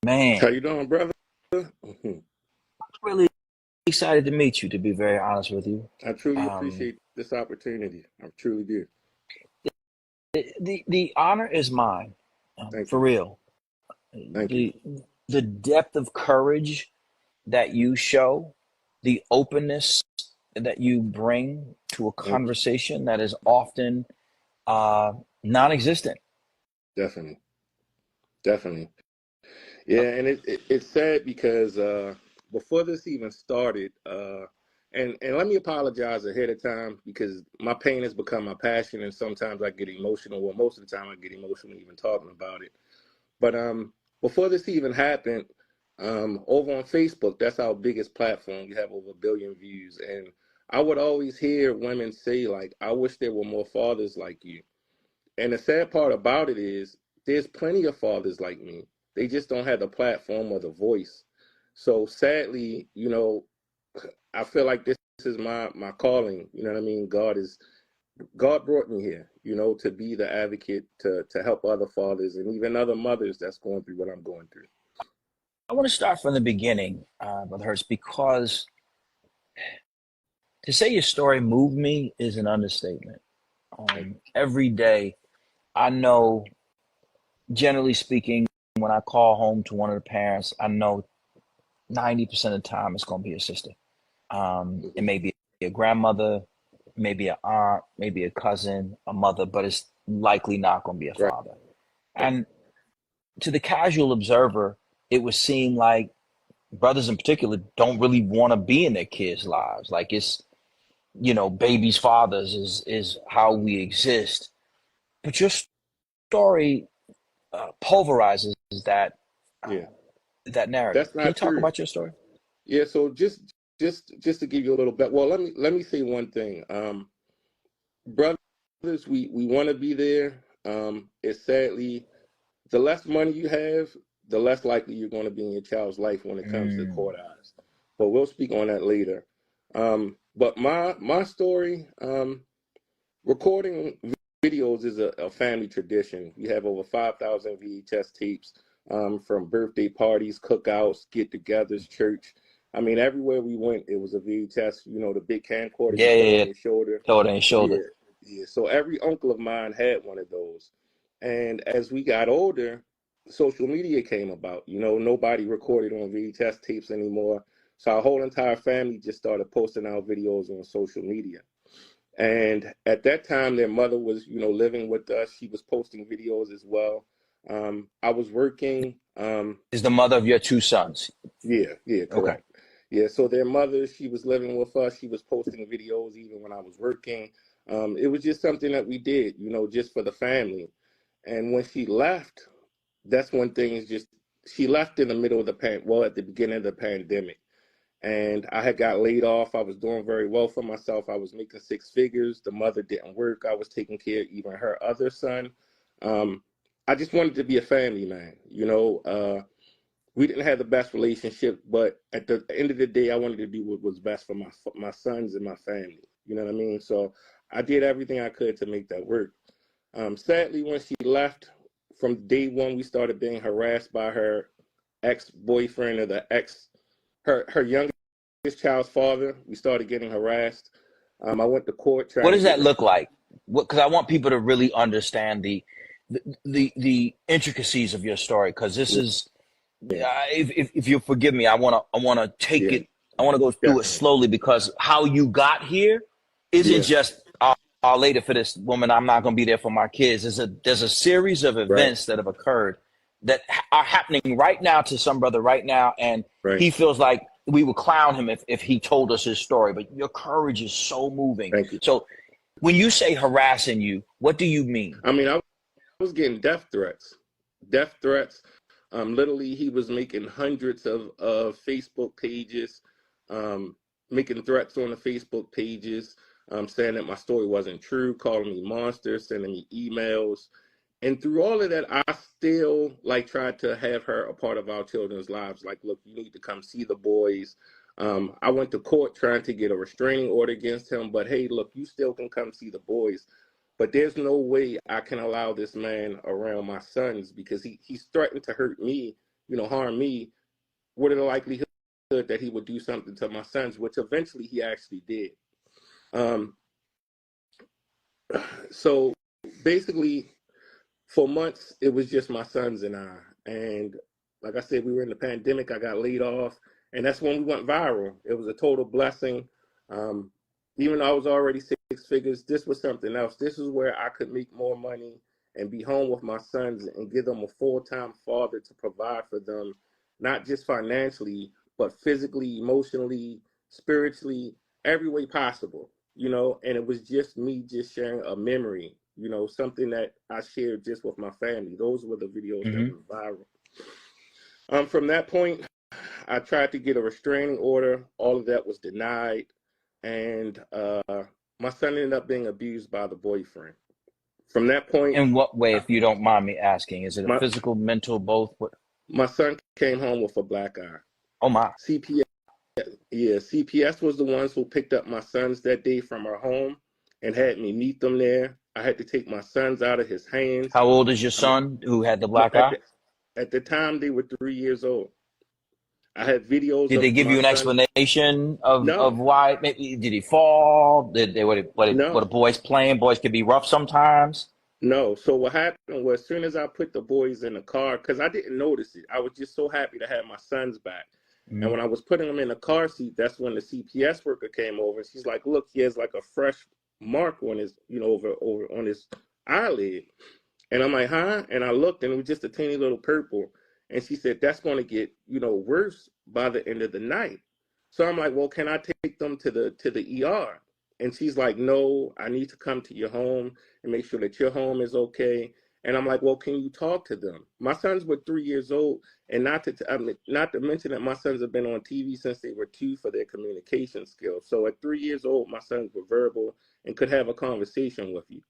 How Man, you doing, brother? Mhm. really excited to meet you, to be very honest with you. I truly Um, appreciate this opportunity. I truly do. the honor is mine, Thank for you. real. Thank you. The the depth of courage that you show, the openness that you bring to a Thank you. conversation that is often uh, non-existent. Definitely. Definitely. Uh, Yeah, and it's sad because before this even started, and let me apologize ahead of time because my pain has become my passion, and sometimes I get emotional. Well, most of the time I get emotional even talking about it. But before this even happened, over on Facebook, that's our biggest platform. We have over 1 billion views, and I would always hear women say like, "I wish there were more fathers like you." And the sad part about it is, there's plenty of fathers like me. They just don't have the platform or the voice. So sadly, I feel like this is my calling. You know what I mean? God brought me here, to be the advocate to help other fathers and even other mothers that's going through what I'm going through. I want to start from the beginning, Brother Hurst, because to say your story moved me is an understatement. Every day, I know, generally speaking, when I call home to one of the parents, I know 90% of the time it's going to be a sister. It Mhm. may be a grandmother, maybe an aunt, maybe a cousin, a mother, but it's likely not going to be a Right. father. And to the casual observer, it would seem like brothers in particular don't really want to be in their kids' lives. Like it's, babies' fathers is how we exist. But your story pulverizes that Yeah. that narrative. That's Can you not talk true. about your story? Yeah, so just to give you a little bit. Well, let me say one thing. Brothers, we want to be there. It's sadly, the less money you have, the less likely you're going to be in your child's life when it comes to Mm, court eyes. But we'll speak on that later. But my story, recording videos is a family tradition. We have over 5,000 VHS tapes, from birthday parties, cookouts, get-togethers, church. I mean, everywhere we went, it was a VHS. The big camcorder you yeah, put yeah, on yeah. your shoulder. Throw it on your shoulder. Yeah, yeah. So every uncle of mine had one of those. And as we got older, social media came about. Nobody recorded on VHS tapes anymore. So our whole entire family just started posting our videos on social media. And at that time, their mother was, living with us. She was posting videos as well. I was working. Is the mother of your two sons? Yeah, yeah, Okay. correct. Yeah, so their mother, she was living with us. She was posting videos even when I was working. It was just something that we did, just for the family. And when she left, that's when things just, she left in the middle of well, at the beginning of the pandemic. And I had got laid off. I was doing very well for myself. I was making 6 figures. The mother didn't work. I was taking care of even her other son. Um, I just wanted to be a family man. We didn't have the best relationship, but at the end of the day, I wanted to do what was best for my sons and my family. You know what I mean? So I did everything I could to make that work. Sadly, when she left, from day one, we started being harassed by her ex-boyfriend, or the ex her youngest child's father. We started getting harassed. I went to court What trying to does get that look like? What? Because I want people to really understand the intricacies of your story. Because this is, yeah, if you forgive me, I want to take yeah, it. I want to go through it definitely, slowly because how you got here isn't yeah, just I'll later for this woman. I'm not going to be there for my kids. There's a series of right, events that have occurred that are happening right now to some brother right now, and right. he feels like we would clown him if he told us his story. But your courage is so moving. Thank you. So when you say harassing you, what do you mean? I mean, I was getting death threats, death threats. Literally, he was making hundreds of Facebook pages, um, making threats on the Facebook pages, saying that my story wasn't true, calling me monster, sending me emails. And through all of that, I still like tried to have her a part of our children's lives. Like, look, you need to come see the boys. I went to court trying to get a restraining order against him, but hey, look, you still can come see the boys. But there's no way I can allow this man around my sons because he's threatened to hurt me harm me, what are the likelihood that he would do something to my sons, which eventually he actually did. So basically, for months, it was just my sons and I. And like I said, we were in the pandemic. I got laid off, and that's when we went viral. It was a total blessing. Um, Even though I was already six figures, this was something else. This is where I could make more money and be home with my sons and give them a full-time father to provide for them, not just financially, but physically, emotionally, spiritually, every way possible, and it was just me just sharing a memory, something that I shared just with my family. Those were the videos that went viral. From that point, I tried to get a restraining order. All of that was denied. And my son ended up being abused by the boyfriend. From that point, In what way, if you don't mind me asking? Is it a my physical, mental, both? What? my son came home with a black eye. Oh my! CPS, yeah, CPS was the ones who picked up my sons that day from our home and had me meet them there. I had to take my sons out of his hands. How old is your son who had the black eye? At the time, they were 3 years old. I had videos Did of they give my you an son. explanation of No, why? Maybe, did he fall? Did they what a no. boys playing? Boys can be rough sometimes. No. So what happened was, as soon as I put the boys in the car, because I didn't notice it, I was just so happy to have my sons back. And Mm-hmm. when I was putting them in the car seat, that's when the CPS worker came over. And she's like, "Look, he has like a fresh mark on his, over on his eyelid." And I'm like, "Huh?" And I looked, and it was just a teeny little purple. And she said, "That's going to get, worse by the end of the night." So I'm like, "Well, can I take them to the ER?" And she's like, "No, I need to come to your home and make sure that your home is okay." And I'm like, "Well, can you talk to them?" My sons were 3 years old, and not to mention that my sons have been on TV since they were 2 for their communication skills. So at 3 years old, my sons were verbal and could have a conversation with you.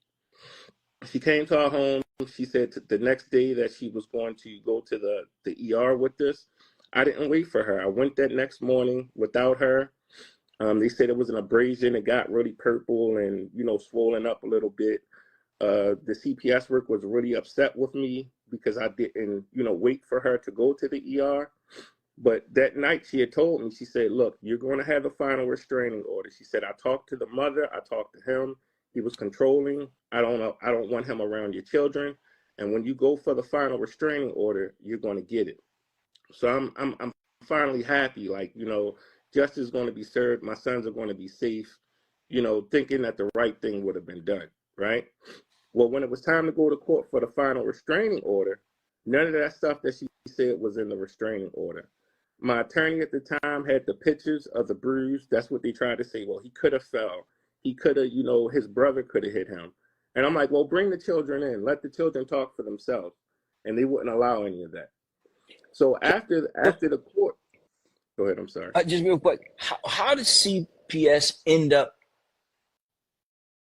She came to our home. She said the next day that she was going to go to the ER with this. I didn't wait for her. I went that next morning without her. They said it was an abrasion. It got really purple and, swollen up a little bit. The CPS work was really upset with me because I didn't, wait for her to go to the ER. But that night she had told me, she said, "Look, you're going to have a final restraining order." She said, "I talked to the mother. I talked to him. He was controlling. I don't want him around your children. And when you go for the final restraining order, you're going to get it." So I'm finally happy. Like, justice is going to be served. My sons are going to be safe, thinking that the right thing would have been done. Right. Well, when it was time to go to court for the final restraining order, none of that stuff that she said was in the restraining order. My attorney at the time had the pictures of the bruise. That's what they tried to say. Well, he could have fell. He could have, his brother could have hit him. And I'm like, well, bring the children in. Let the children talk for themselves. And they wouldn't allow any of that. So after the court, go ahead. I'm sorry. Just real quick, how did CPS end up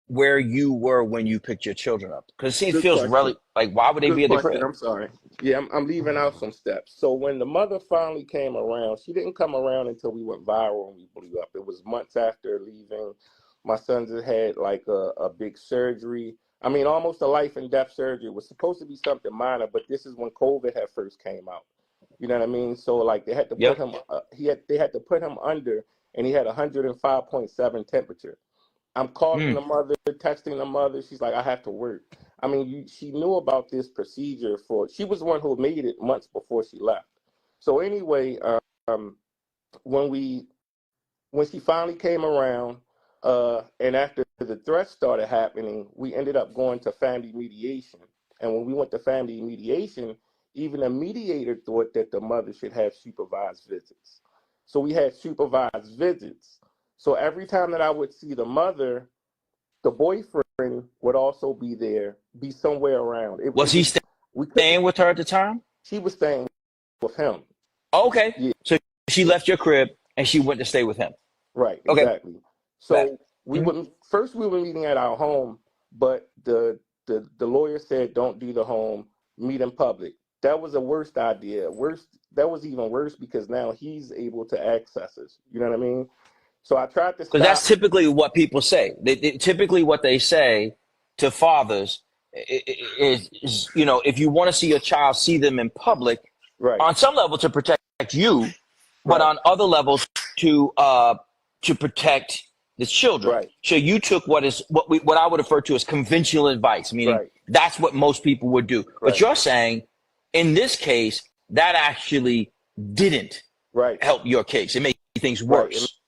where you were when you picked your children up? Because it Good feels really question. like, why would they Good be at the question. crib? I'm sorry. Yeah, I'm leaving out some steps. So when the mother finally came around, she didn't come around until we went viral and we blew up. It was months after leaving. My sons had like a big surgery. I mean, almost a life and death surgery. It was supposed to be something minor, but this is when COVID had first came out. You know what I mean? So like they had to put Yep. him. They had to put him under, and he had 105.7 temperature. I'm calling Mm. the mother, texting the mother. She's like, "I have to work." I mean, she knew about this procedure she was the one who made it months before she left. So anyway, um, when when she finally came around, and after the threats started happening, we ended up going to family mediation. And when we went to family mediation, even a mediator thought that the mother should have supervised visits. So we had supervised visits. So every time that I would see the mother, the boyfriend would also be there, be somewhere around. Was It he was we couldn't. staying with her at the time? She was staying with him. Okay. Yeah, So she left your crib and she went to stay with him. right, Okay. exactly. Back. So we were meeting at our home, but the lawyer said don't do the home, meet in public. That was a worst idea. That was even worse because now he's able to access us. You know what I mean? So I tried to Because that's stop. typically what people say. Typically what they say to fathers is, if you want to see your child, see them in public, Right. On some level to protect you, but Right. on other levels to protect the children. Right. So you took what I would refer to as conventional advice, meaning Right. that's what most people would do. But Right. you're saying in this case that actually didn't Right. help your case. It made things Right. It worse.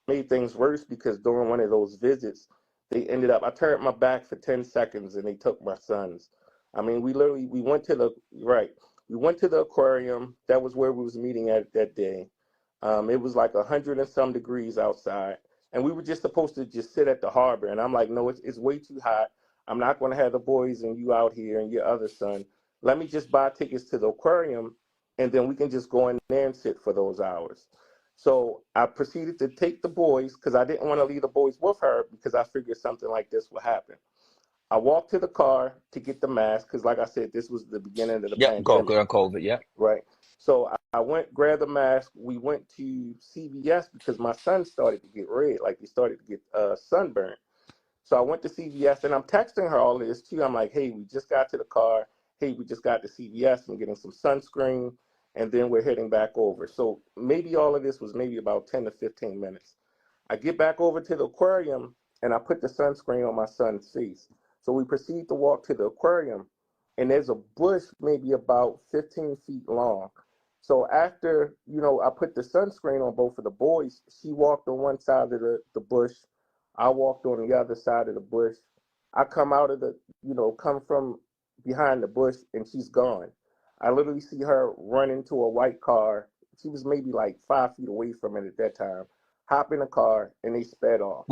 made things worse because during one of those visits, I turned my back for 10 seconds and they took my sons. I mean, we went to right. We went to the aquarium. That was where we was meeting at that day. It was like 100 and some degrees outside. And we were just supposed to just sit at the harbor. And I'm like, no, it's way too hot. I'm not going to have the boys and you out here and your other son. Let me just buy tickets to the aquarium and then we can just go in there and sit for those hours. So I proceeded to take the boys because I didn't want to leave the boys with her because I figured something like this would happen. I walked to the car to get the mask because, like I said, this was the beginning of the Yep, pandemic. COVID, yeah. Right. So I went, grabbed the mask. We went to CVS because my son started to get red, like he started to get sunburned. So I went to CVS and I'm texting her all this too. I'm like, hey, we just got to the car. Hey, we just got to CVS and getting some sunscreen. And then we're heading back over. So maybe all of this was maybe about 10 to 15 minutes. I get back over to the aquarium and I put the sunscreen on my son's face. So we proceed to walk to the aquarium and there's a bush maybe about 15 feet long. So after, I put the sunscreen on both of the boys, she walked on one side of the bush. I walked on the other side of the bush. I come out of come from behind the bush and she's gone. I literally see her run into a white car. She was maybe like 5 feet away from it at that time. Hop in a car and they sped off.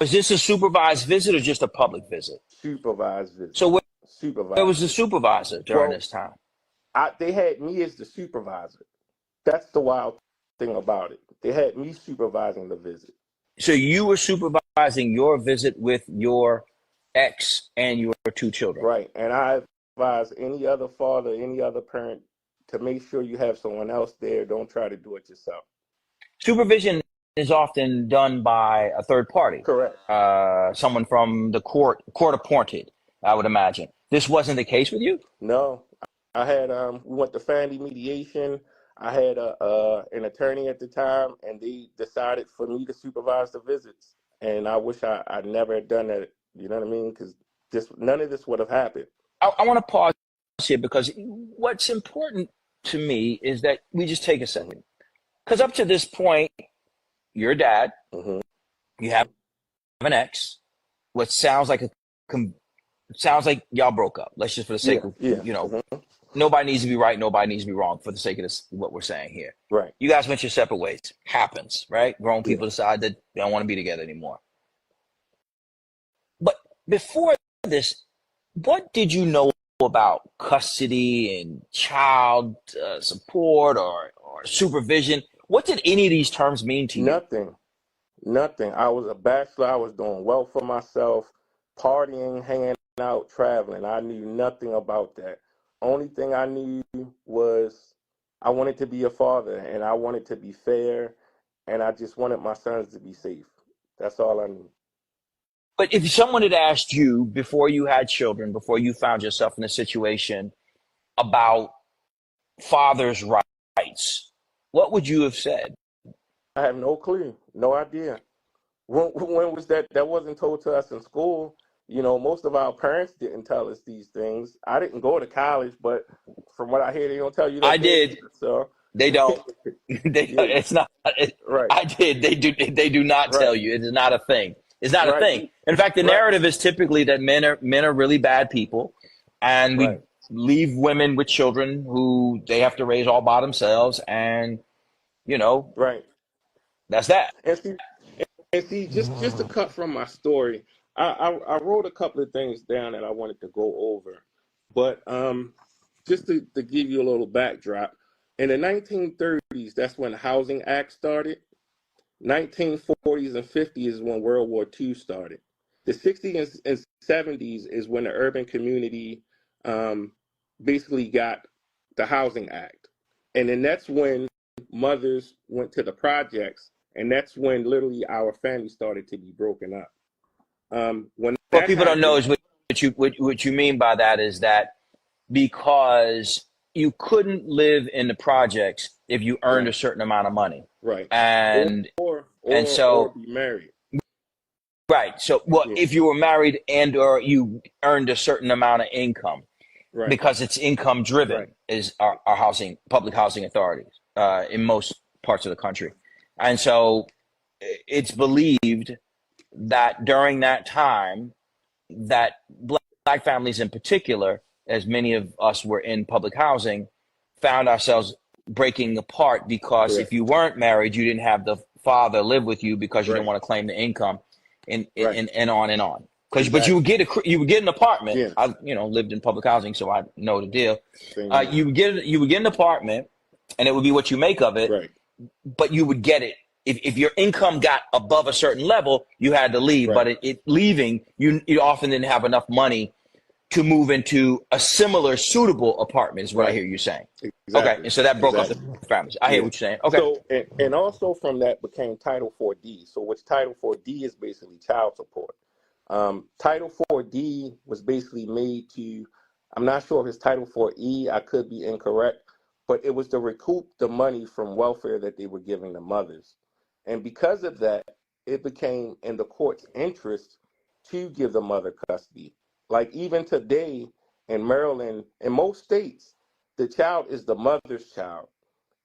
Was this a supervised visit or just a public visit? Supervised visit. So where was the visit. supervisor during this time? They had me as the supervisor. That's the wild thing about it. They had me supervising the visit. So you were supervising your visit with your ex and your two children. Right. And I advise any other father, any other parent to make sure you have someone else there. Don't try to do it yourself. Supervision is often done by a third party. Correct. Someone from the court appointed, I would imagine. This wasn't the case with you? No. I had we went to family mediation. I had an attorney at the time, and they decided for me to supervise the visits. And I wish I never had done that. You know what I mean? Because none of this would have happened. I want to pause here because what's important to me is that we just take a second. Because up to this point, you're a dad. Mm-hmm. You have an ex. What sounds like y'all broke up. Let's just for the sake of Mm-hmm. Nobody needs to be right. Nobody needs to be wrong for the sake of this, what we're saying here. Right. You guys went your separate ways. Happens, right? Grown people decide that they don't want to be together anymore. But before this, what did you know about custody and child support or supervision? What did any of these terms mean to you? Nothing. I was a bachelor. I was doing well for myself, partying, hanging out, traveling. I knew nothing about that. Only thing I knew was I wanted to be a father and I wanted to be fair and I just wanted my sons to be safe. That's all I knew. But if someone had asked you before you had children, before you found yourself in a situation about father's rights, what would you have said? I have no clue, no idea. When was that? That wasn't told to us in school. Most of our parents didn't tell us these things. I didn't go to college, but from what I hear, they don't tell you that. I did. So they don't. It's not. Right. I did. They do. They do not tell you. It is not a thing. It's not a thing. In fact, the narrative is typically that men are really bad people, and we leave women with children who they have to raise all by themselves, and that's that. And see, just to cut from my story, I wrote a couple of things down that I wanted to go over, but just to give you a little backdrop, in the 1930s, that's when the Housing Act started. 1940s and 50s is when World War II started. The 60s and 70s is when the urban community basically got the Housing Act. And then that's when mothers went to the projects, and that's when literally our family started to be broken up. What people don't know is what you mean by that is that because you couldn't live in the projects if you earned a Right. certain amount of money. Right. Or And and or so be married. right. So well, Yeah. if you were married and or you earned a certain amount of income, Right. because it's income driven Right. is our housing, public housing authorities in most parts of the country. And so it's believed that during that time that black families in particular, as many of us were in public housing, found ourselves breaking apart because if Correct. you weren't married, you didn't have the father live with you because you didn't Right. want to claim the income, Right. and on and on. Because but Exactly. you would get an apartment. Yeah. I lived in public housing, so I know the deal. Same here. You would get an apartment, and it would be what you make of it. Right. But you would get it if your income got above a certain level, you had to leave. Right. But leaving, you often didn't have enough money to move into a similar suitable apartment. Is what I Right. hear you saying. Okay, Exactly. and so that broke up the Exactly. families. I hear Yeah. what you're saying. Okay, So and also from that became Title 4D. So which Title 4D is basically child support. Title 4D was basically made to, I'm not sure if it's Title 4E, I could be incorrect, but it was to recoup the money from welfare that they were giving the mothers. And because of that, it became in the court's interest to give the mother custody. Like even today in Maryland, in most states, the child is the mother's child.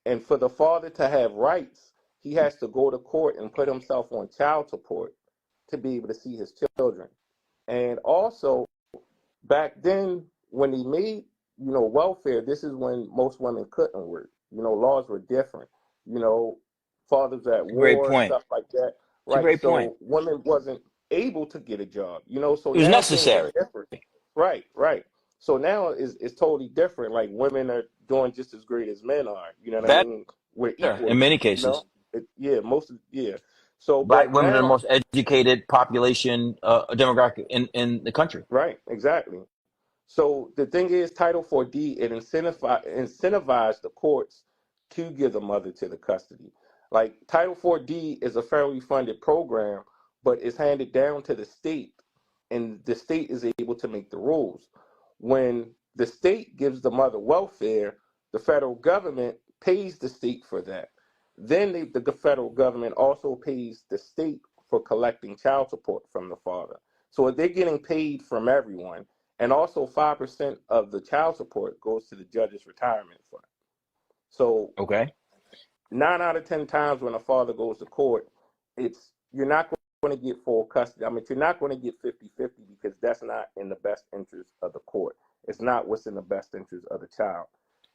And for the father to have rights, he has to go to court and put himself on child support to be able to see his children. And also, back then, when he made, welfare, this is when most women couldn't work. Laws were different. You know, fathers at great war, point. stuff like that. It's a Right. great point. So women wasn't able to get a job. So It was now things are necessary. different. Right. Right. So now it's totally different. Like women are doing just as great as men are. You know what I Better mean? We're in equal. many You know. cases. Yeah. Yeah. So, Black but women are the now, most educated population demographic in the country. right. Exactly. So the thing is, Title 4D, it incentivized the courts to give the mother to the custody. Like Title 4D is a federally funded program, but it's handed down to the state, and the state is able to make the rules. When the state gives the mother welfare, the federal government pays the state for that. Then the federal government also pays the state for collecting child support from the father. So they're getting paid from everyone, and also 5% of the child support goes to the judge's retirement fund. So Okay. 9 out of 10 times when a father goes to court, you're not going to get full custody. I mean, you're not going to get 50-50 because that's not in the best interest of the court. It's not what's in the best interest of the child.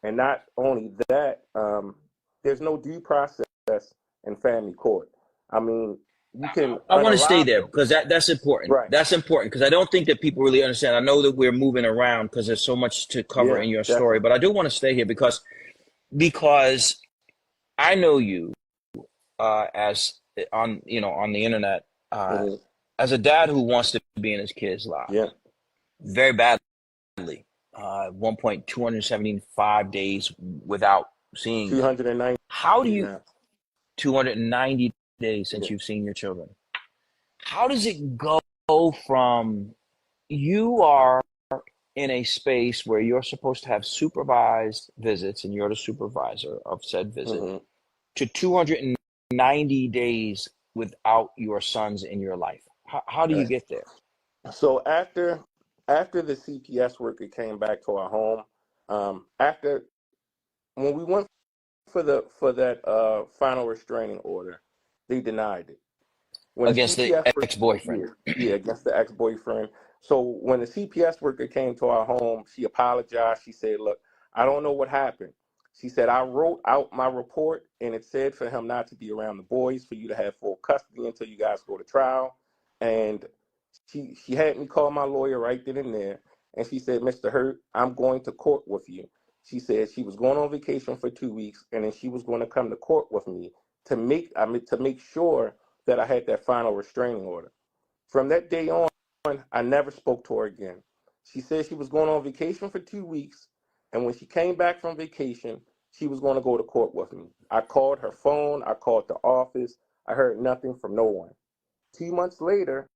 And not only that, there's no due process in family court. I mean, you can I want to stay unalive there them. because that's important. Right. That's important because I don't think that people really understand. I know that we're moving around because there's so much to cover Yeah, in your story, definitely. but I do want to stay here because I know you as on the internet Hmm. as a dad who wants to be in his kids' lives Yeah. very badly. At one point, 275 days without seeing them. 290 How do you now. 290 days Yeah. since you've seen your children? How does it go from you are in a space where you're supposed to have supervised visits and you're the supervisor of said visit Hmm. to 290 days without your sons in your life? How do you Right. get there? So after the CPS worker came back to our home, after when we went for that final restraining order, they denied it. When the Against the CPS worker, ex-boyfriend. yeah, yeah, against the ex-boyfriend. So when the CPS worker came to our home, she apologized. She said, "Look, I don't know what happened." She said, "I wrote out my report, and it said for him not to be around the boys, for you to have full custody until you guys go to trial." And she had me call my lawyer right then and there, and she said, "Mr. Hurtt, I'm going to court with you." She said she was going on vacation for 2 weeks, and then she was going to come to court with me to make sure that I had that final restraining order. From that day on, I never spoke to her again. She said she was going on vacation for 2 weeks, and when she came back from vacation, she was going to go to court with me. I called her phone, I called the office, I heard nothing from no one. 2 months later,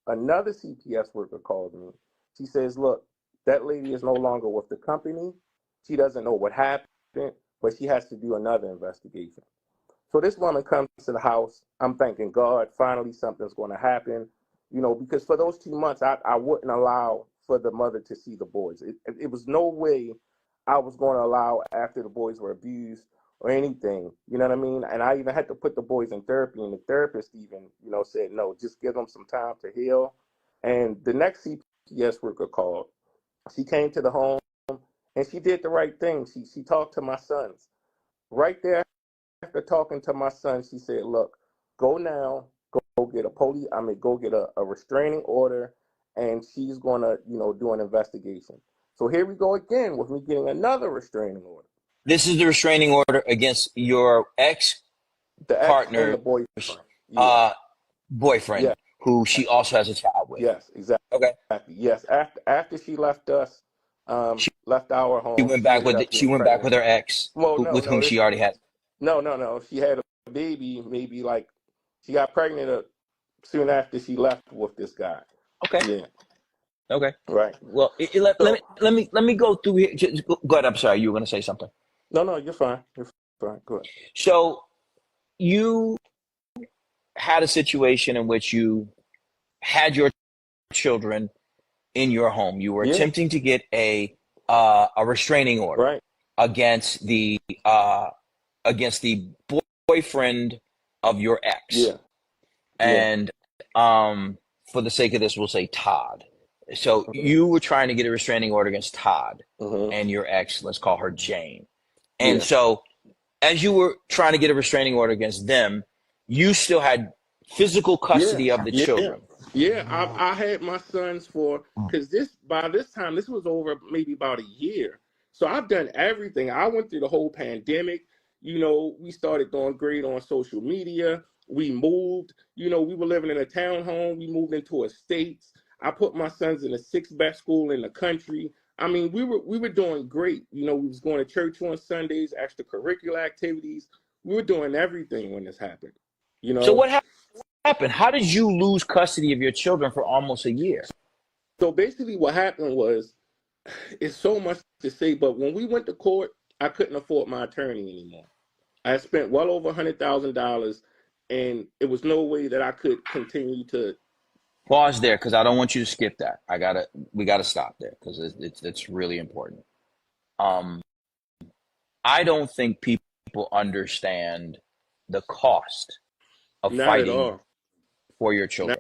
another CPS worker called me. She says, "Look, that lady is no longer with the company. She doesn't know what happened, but she has to do another investigation. So this woman comes to the house. I'm thanking God. Finally, something's going to happen, because for those 2 months, I wouldn't allow for the mother to see the boys. It was no way I was going to allow after the boys were abused or anything. You know what I mean? And I even had to put the boys in therapy, and the therapist even, said, no, just give them some time to heal. And the next CPS worker called. She came to the home, and she did the right thing. She talked to my sons. Right there after talking to my son, she said, look, go now, go get go get a restraining order, and she's going to, do an investigation. So here we go again with me getting another restraining order. This is the restraining order against your The ex and the ex-partner's boyfriend. boyfriend, Yeah. who she also has a child with. Yes, exactly. Okay. Yes. After she left us, left our She home, went she back ended with up she getting went back with pregnant. her ex, Well, with whom she already had. No. She had a baby, maybe like she got pregnant soon after she left with this guy. Okay. Yeah. Okay. Right. Well, let me go through here. Go ahead. I'm sorry. You were going to say something. No, you're fine. You're fine. Go ahead. So you had a situation in which you had your children in your home. You were Yeah. attempting to get a restraining order Right. against the boyfriend of your ex. Yeah. And for the sake of this, we'll say Todd. So you were trying to get a restraining order against Todd and your ex, let's call her Jane. And Yeah. so as you were trying to get a restraining order against them, you still had physical custody of the children. Yeah. I had my sons because by this time, this was over maybe about a year. So I've done everything. I went through the whole pandemic. We started doing great on social media. We moved. We were living in a townhome. We moved into estates. I put my sons in the 6th best school in the country. I mean, we were doing great. We was going to church on Sundays, extracurricular activities. We were doing everything when this happened. So what happened? How did you lose custody of your children for almost a year? So basically what happened was, it's so much to say, but when we went to court, I couldn't afford my attorney anymore. I spent well over $100,000, and it was no way that I could continue to. Pause there, because I don't want you to skip that. We gotta stop there because it's really important. I don't think people understand the cost of Not at fighting all. for your Not, children.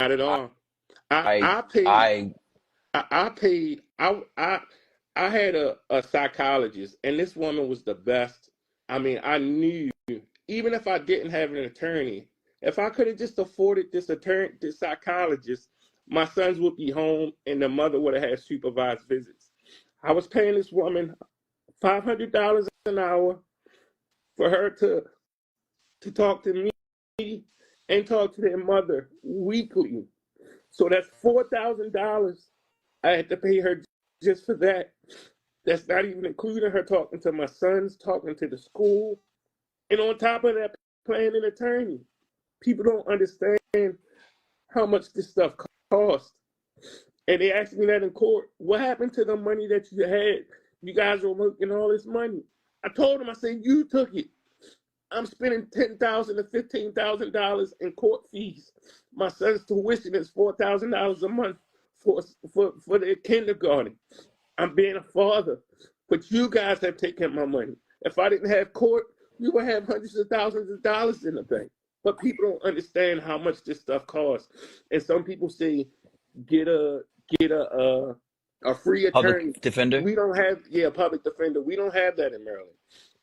not at all. I I paid. I I paid. I had a psychologist, and this woman was the best. I mean, I knew even if I didn't have an attorney, if I could have just afforded this psychologist, my sons would be home, and the mother would have had supervised visits. I was paying this woman $500 an hour for her to talk to me and talk to their mother weekly. So that's $4,000 I had to pay her just for that. That's not even including her talking to my sons, talking to the school, and on top of that, paying an attorney. People don't understand how much this stuff costs. And they asked me that in court. What happened to the money that you had? You guys were making all this money. I told them, I said, you took it. I'm spending $10,000 to $15,000 in court fees. My son's tuition is $4,000 a month for their kindergarten. I'm being a father, but you guys have taken my money. If I didn't have court, we would have hundreds of thousands of dollars in the bank. But people don't understand how much this stuff costs. And some people say, get a free attorney. public defender. We don't have public defender. We don't have that in Maryland.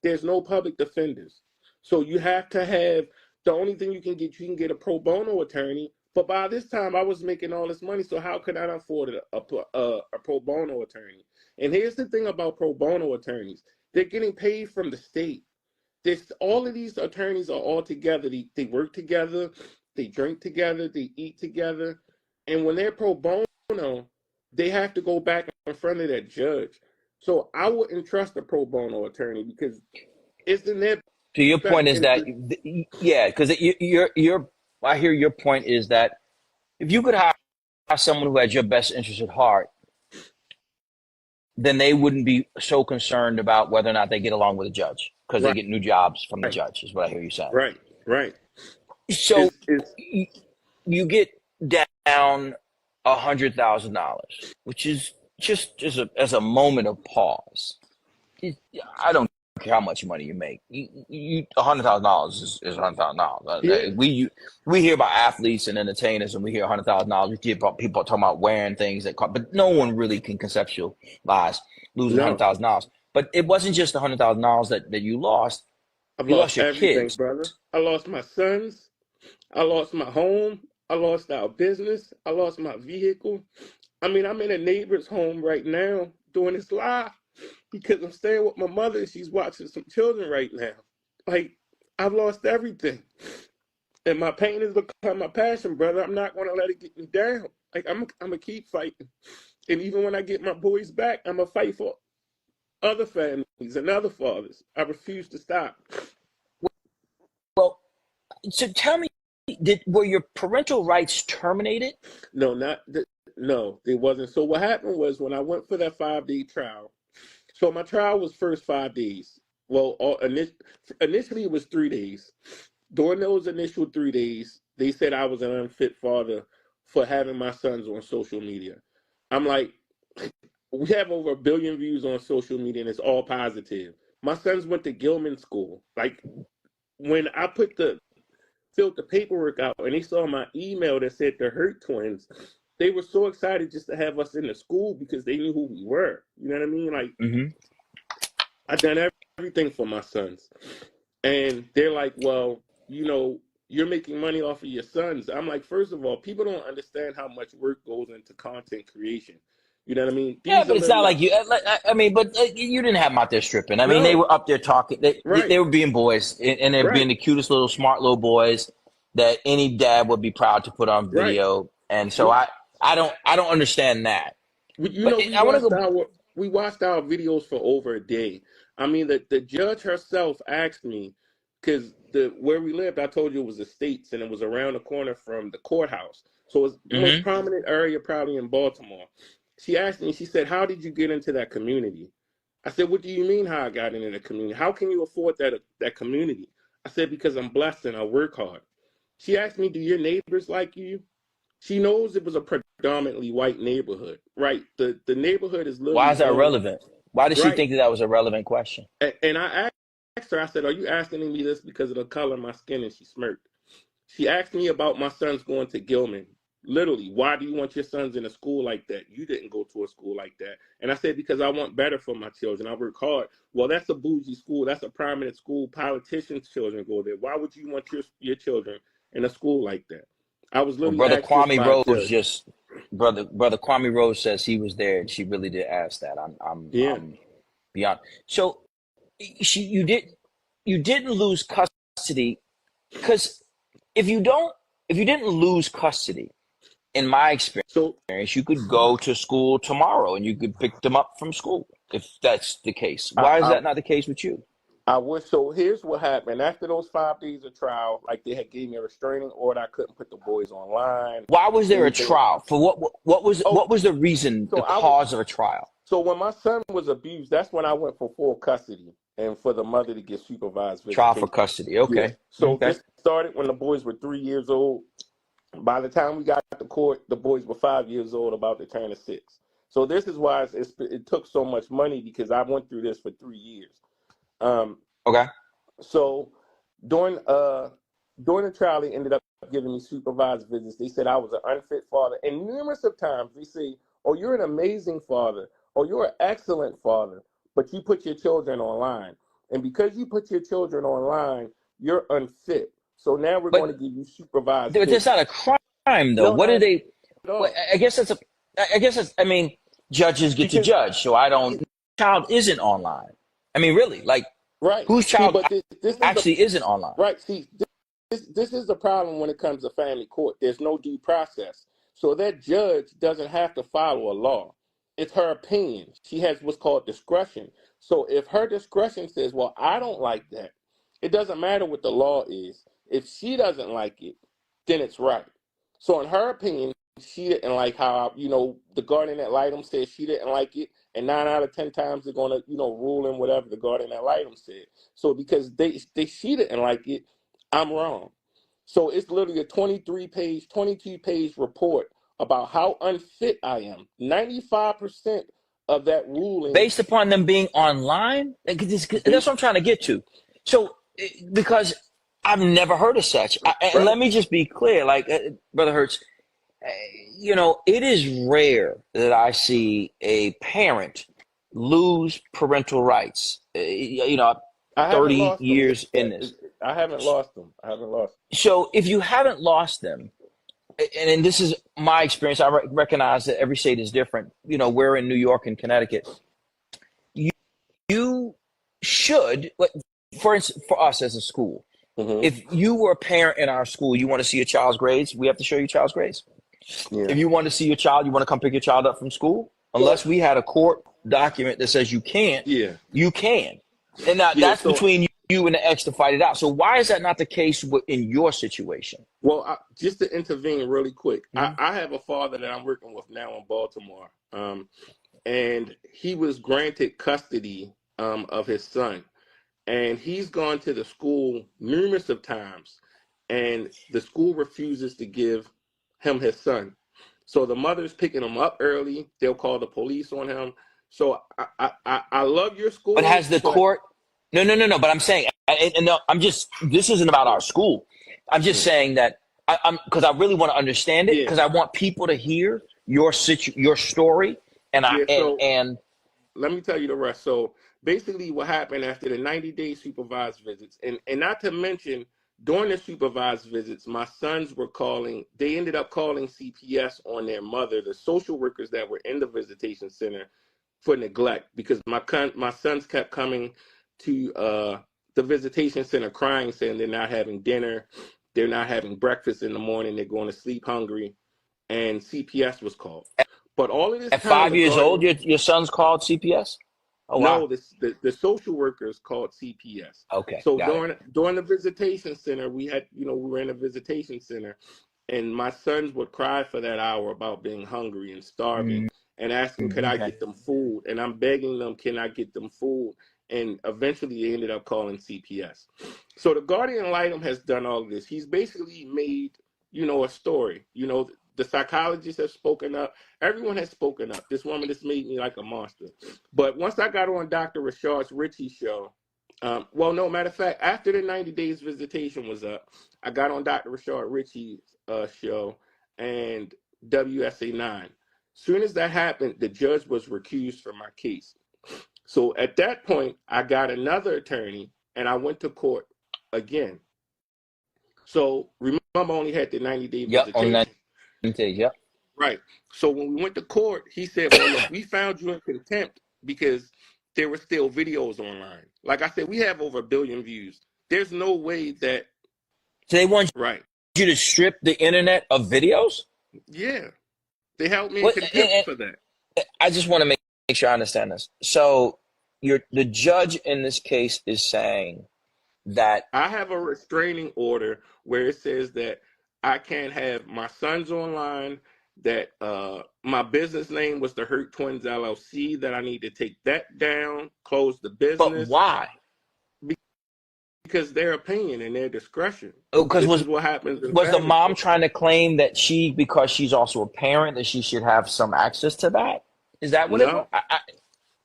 There's no public defenders. So you have to have, the only thing you can get a pro bono attorney. But by this time, I was making all this money, so how could I afford a pro bono attorney? And here's the thing about pro bono attorneys. They're getting paid from the state. All of these attorneys are all together. They work together, they drink together, they eat together. And when they're pro bono, they have to go back in front of that judge. So I wouldn't trust a pro bono attorney because it's in their So your point is that, interest. yeah, because I hear your point is that if you could hire someone who had your best interest at heart, then they wouldn't be so concerned about whether or not they get along with a judge because they Right, get new jobs from the judge, is what I hear you saying. right, right. So It's you get down $100,000, which is just as a moment of pause. I don't care how much money you make. $100,000 is $100,000. yeah, We hear about athletes and entertainers, and we hear $100,000. We hear about people talking about wearing things that cost, but no one really can conceptualize losing no. $100,000. But it wasn't just $100,000 that you lost. I've You lost lost your everything, kids. brother. I lost my sons. I lost my home. I lost our business. I lost my vehicle. I mean, I'm in a neighbor's home right now doing this live because I'm staying with my mother and she's watching some children right now. Like, I've lost everything. And my pain has become my passion, brother. I'm not going to let it get me down. Like, I'm going to keep fighting. And even when I get my boys back, I'm going to fight for other families and other fathers. I refuse to stop. Well, so tell me, were your parental rights terminated? No, no, it wasn't. So what happened was when I went for that 5-day trial. So my trial was first 5 days. Well, initially it was 3 days. During those initial 3 days, they said I was an unfit father for having my sons on social media. I'm like, we have over 1 billion views on social media and it's all positive. My sons went to Gilman School. Like when I filled the paperwork out and they saw my email that said the Hurtt twins, they were so excited just to have us in the school because they knew who we were. You know what I mean? Like Mm-hmm. I done everything for my sons. And they're like, well, you're making money off of your sons. I'm like, first of all, people don't understand how much work goes into content creation. You know what I mean? Yeah, These are but it's not little, like you. I mean, but you didn't have them out there stripping. I mean, they no, were up there talking. right, They were being boys, and they're being right, the cutest little smart little boys that any dad would be proud to put on right. video. And so We, I don't understand that. you But know, we I want to watched go. our videos for over a day. I mean, the judge herself asked me because the where we lived, I told you it was the States, and it was around the corner from the courthouse. So it's the most Mm-hmm. prominent area probably in Baltimore. She asked me, she said, "How did you get into that community?" I said, "What do you mean how I got into the community? How can you afford that community?" I said, "Because I'm blessed and I work hard." She asked me, "Do your neighbors like you?" She knows it was a predominantly white neighborhood, right? The neighborhood is Why literally is that owned, relevant? Why did she right? think that was a relevant question? And I asked her, I said, "Are you asking me this because of the color of my skin?" And she smirked. She asked me about my sons going to Gilman. Literally, why do you want your sons in a school like that? You didn't go to a school like that. And I said, because I want better for my children. I work hard. Well, that's a bougie school. That's a prominent school. Politicians' children go there. Why would you want your children in a school like that? I was Well, literally asked this by a judge. brother Kwame Rose says he was there, and she really did ask that. Yeah. I'm beyond. So you didn't lose custody because if you don't if you didn't lose custody, in my experience, So you could go to school tomorrow and you could pick them up from school if that's the case. I, Why is I that not the case with you? I wish so. Here's what happened. After those 5 days of trial, like they had gave me a restraining order. I couldn't put the boys online. Why was there a Anything. trial for Oh, what was the reason, so the I was cause of a trial? so when my son was abused, that's when I went for full custody and for the mother to get supervised Trial for visitation. custody. Yeah. Okay. So Okay. this started when the boys were 3 years old. By the time we got to court, the boys were 5 years old, about to turn 6. So this is why it took so much money because I went through this for 3 years. Um, Okay. So during during the trial, they ended up giving me supervised visits. They said I was an unfit father, and numerous of times they say, "Oh, you're an amazing father. Oh, you're an excellent father, but you put your children online, and because you put your children online, you're unfit. So now we're But going to give you supervised that's not visits." a crime though. No, What not do they at well, all. I guess that's a I guess that's I mean, judges get to Because judge, so I don't child isn't online. I mean, really, like right, whose see, child but this is the actually isn't online? right. See, this is the problem when it comes to family court. There's no due process. So that judge doesn't have to follow a law. It's her opinion. She has what's called discretion. So if her discretion says, well, I don't like that, it doesn't matter what the law is. If she doesn't like it, then it's right. So in her opinion, she didn't like how, the guardian ad litem said she didn't like it. and 9 out of 10 times they're gonna, rule in whatever the guardian ad litem said. So because she didn't like it, I'm wrong. So it's literally a 22-page report about how unfit I am. 95% of that ruling, Based upon them being online? That's what I'm trying to get to. So, because I've never heard of such. And right? let me just be clear, like, Brother Hurts, it is rare that I see a parent lose parental rights. I haven't 30 lost them years in yet. this. I haven't lost them. I haven't lost them. So if you haven't lost them, and this is my experience, I recognize that every state is different. We're in New York and Connecticut. You should, for instance, for us as a school, if you were a parent in our school, you want to see your child's grades, we have to show you child's grades. Yeah. If you want to see your child, you want to come pick your child up from school, unless we had a court document that says you can't, you can. And now that's between you and the ex to fight it out. So why is that not the case in your situation? Well, just to intervene really quick, I have a father that I'm working with now in Baltimore, and he was granted custody of his son, and he's gone to the school numerous of times, and the school refuses to give him his son. So the mother's picking him up early. They'll call the police on him. So I love your school. But has the court? No. But I'm saying, and no, this isn't about our school. I'm just saying that because I really want to understand it, because I want people to hear your story, and let me tell you the rest. So basically what happened after the 90-day supervised visits, and not to mention during the supervised visits, my sons were they ended up calling CPS on their mother, the social workers that were in the visitation center, for neglect, because my sons kept coming to the visitation center crying, saying they're not having dinner, they're not having breakfast in the morning, they're going to sleep hungry, and CPS was called. But all of this at time, 5 years old, your son's called CPS? Oh, wow. No, the social workers called CPS. Okay. So during the visitation center, we were in a visitation center, and my sons would cry for that hour about being hungry and starving, and asking, could I get them food? And I'm begging them, can I get them food? And eventually they ended up calling CPS. So the guardian ad litem has done all of this. He's basically made, a story. The psychologists have spoken up. Everyone has spoken up. This woman just made me like a monster. But once I got on Dr. Rashard's Richie show, matter of fact, after the 90 days visitation was up, I got on Dr. Rashard Richie's show and WSA 9. Soon as that happened, the judge was recused from my case. So at that point, I got another attorney, and I went to court again. So remember, I only had the 90-day visitation. Yep. Right. So when we went to court, he said, well, look, we found you in contempt because there were still videos online. Like I said, we have over 1 billion views. There's no way that. So they want you to strip the internet of videos? Yeah. They held me in contempt for that. I just want to make sure I understand this. So the judge in this case is saying that I have a restraining order where it says that I can't have my sons online, that my business name was the Hurtt Twins LLC, that I need to take that down, close the business. But why? Because their opinion and their discretion. Because this is what happens. Was the mom trying to claim that because she's also a parent, that she should have some access to that? Is that what it was?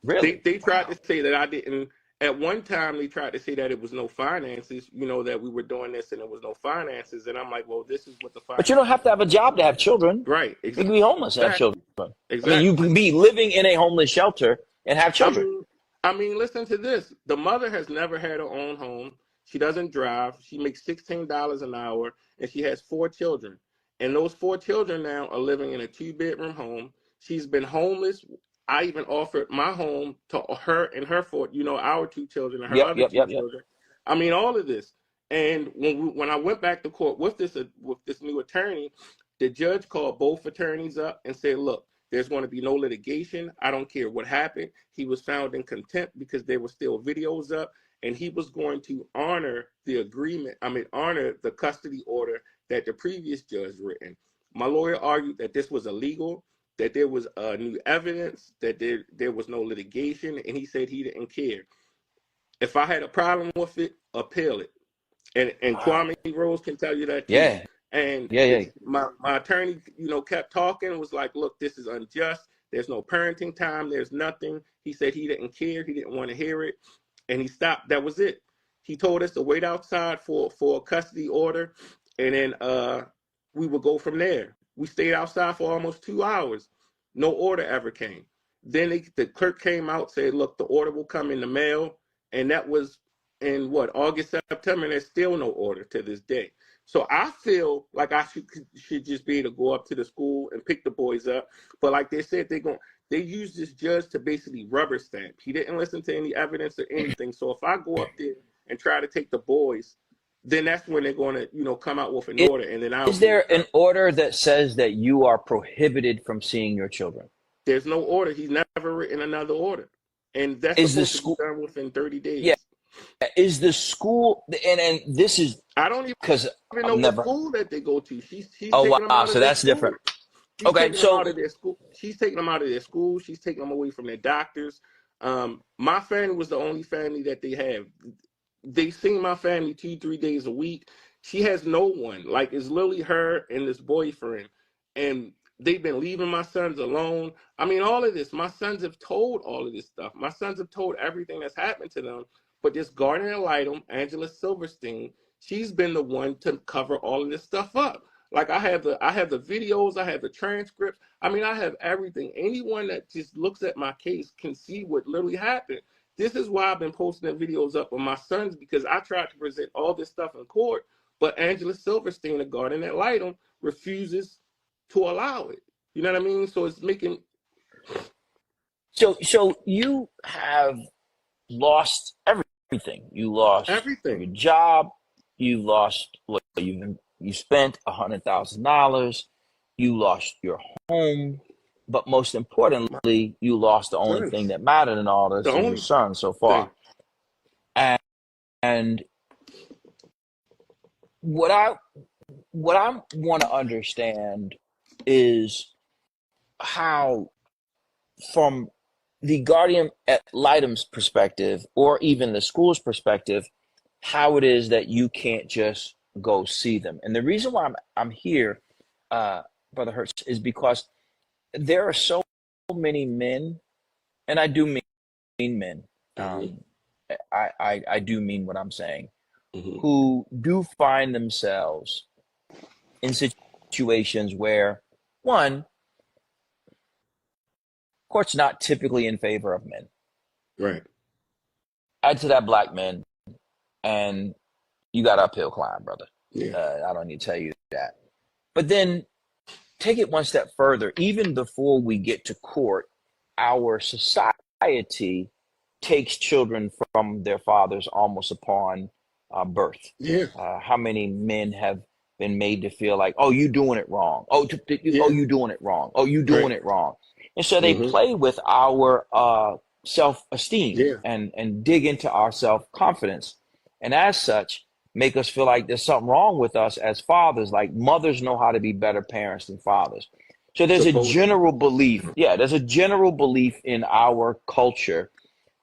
Really? They tried to say that I didn't. At one time, they tried to say that it was no finances, that we were doing this and there was no finances. And I'm like, well, this is what the finances. But you don't have to have a job to have children. Right. Exactly. You can be homeless and have children. Exactly. I mean, you can be living in a homeless shelter and have children. I mean, listen to this. The mother has never had her own home. She doesn't drive. She makes $16 an hour, and she has 4 children. And those 4 children now are living in a 2-bedroom home. She's been homeless. I even offered my home to her and her 4, our 2 children and her other 2 children. I mean, all of this. And when I went back to court with this new attorney, the judge called both attorneys up and said, look, there's going to be no litigation. I don't care what happened. He was found in contempt because there were still videos up, and he was going to honor the custody order that the previous judge written. My lawyer argued that this was illegal, that there was new evidence, that there was no litigation, and he said he didn't care. If I had a problem with it, appeal it. And Wow. Kwame Rose can tell you that too. Yeah. And Yeah. Yeah. my attorney, kept talking, was like, look, this is unjust. There's no parenting time. There's nothing. He said he didn't care. He didn't want to hear it. And he stopped. That was it. He told us to wait outside for a custody order. And then we would go from there. We stayed outside for almost 2 hours. No order ever came. Then the clerk came out, said, look, the order will come in the mail. And that was in August, September, and there's still no order to this day. So I feel like I should just be able to go up to the school and pick the boys up. But like they said, they use this judge to basically rubber stamp. He didn't listen to any evidence or anything. So if I go up there and try to take the boys, then that's when they're going to, come out with an order, and then I'll Is do there it. an order that says that you are prohibited from seeing your children? There's no order. He's never written another order. And that's Is the supposed to be school? done within 30 Yeah. days. Is the school? And this is I don't because even know I've what never. school that they go to. She's Oh taking them wow. out of So their that's school. different. She's Okay. taking them out So of their school. She's taking them out of their school. She's taking them away from their doctors. My family was the only family that they have. They see my family 2-3 days a week. She has no one. Like, it's literally her and this boyfriend. And they've been leaving my sons alone. I mean, all of this. My sons have told all of this stuff. My sons have told everything that's happened to them. But this guardian ad litem, Angela Silverstein, she's been the one to cover all of this stuff up. Like, I have the videos, I have the transcripts. I mean, I have everything. Anyone that just looks at my case can see what literally happened. This is why I've been posting the videos up with my sons, because I tried to present all this stuff in court, but Angela Silverstein, the guardian ad litem, refuses to allow it. You know what I mean? So it's making. So you have lost everything. You lost Everything. your job. You lost what you spent $100,000. You lost your home, but most My importantly, you lost the only thing sons. that mattered in all The this is your only son so thing. far. And what I want to understand is how, from the guardian ad litem's perspective, or even the school's perspective, how it is that you can't just go see them. And the reason why I'm here, Brother Hurtt, is because there are so many men, and I do mean men. Mm-hmm. Um, I do mean what I'm saying, Mm-hmm. who do find themselves in situations where, one, court's not typically in favor of men. Right. Add to that black men, and you got uphill climb, brother. Yeah. I don't need to tell you that. But then take it one step further. Even before we get to court, our society takes children from their fathers almost upon birth. Yeah. How many men have been made to feel like, oh, you doing it wrong. Oh, Yeah. you doing it wrong. Oh, you doing Right. it wrong. And so they Mm-hmm. play with our self-esteem Yeah. and dig into our self-confidence. And as such, make us feel like there's something wrong with us as fathers, like mothers know how to be better parents than fathers. So there's a Supposedly. general belief, there's a general belief in our culture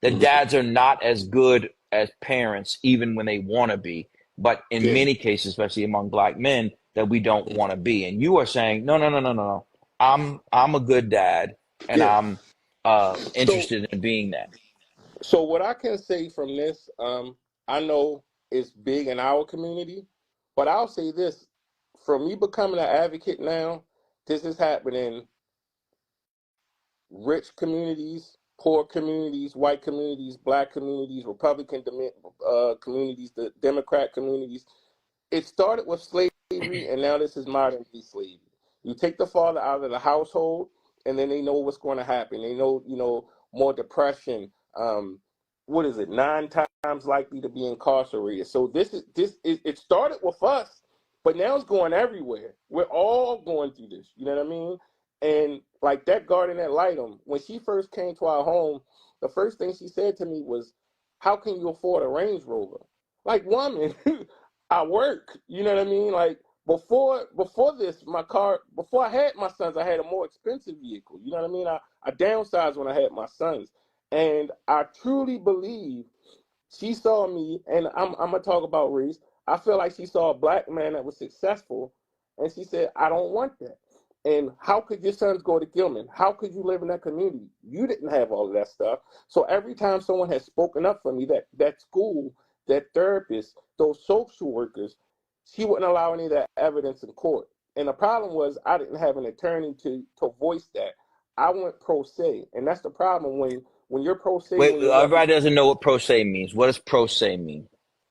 that Mm-hmm. dads are not as good as parents, even when they want to be. But in Yeah. many cases, especially among black men, that we don't want to be. And you are saying, no, no, no, no, no. I'm a good dad, and Yeah. I'm So interested in being that. So what I can say from this, I know it's big in our community, but I'll say this: for me becoming an advocate now, this is happening rich communities, poor communities, white communities, black communities, Republican communities, the Democrat communities. It started with slavery, and now this is modern day slavery. You take the father out of the household, and then they know what's going to happen. They know, more depression. What is it? 9 times likely to be incarcerated. So it started with us, but now it's going everywhere. We're all going through this. You know what I mean? And like that guardian ad litem, when she first came to our home, the first thing she said to me was, "How can you afford a Range Rover?" Like, woman, I work. You know what I mean? Like, before this, my car, before I had my sons, I had a more expensive vehicle. You know what I mean? I downsized when I had my sons, and I truly believe she saw me, and I'm gonna talk about race. I feel like she saw a black man that was successful, and she said, "I don't want that." And how could your sons go to Gilman? How could you live in that community? You didn't have all of that stuff. So every time someone has spoken up for me, that school, that therapist, those social workers, she wouldn't allow any of that evidence in court. And the problem was I didn't have an attorney to voice that. I went pro se, and that's the problem when you're pro se, Wait, when you're everybody doesn't know what pro se means. What does pro se mean?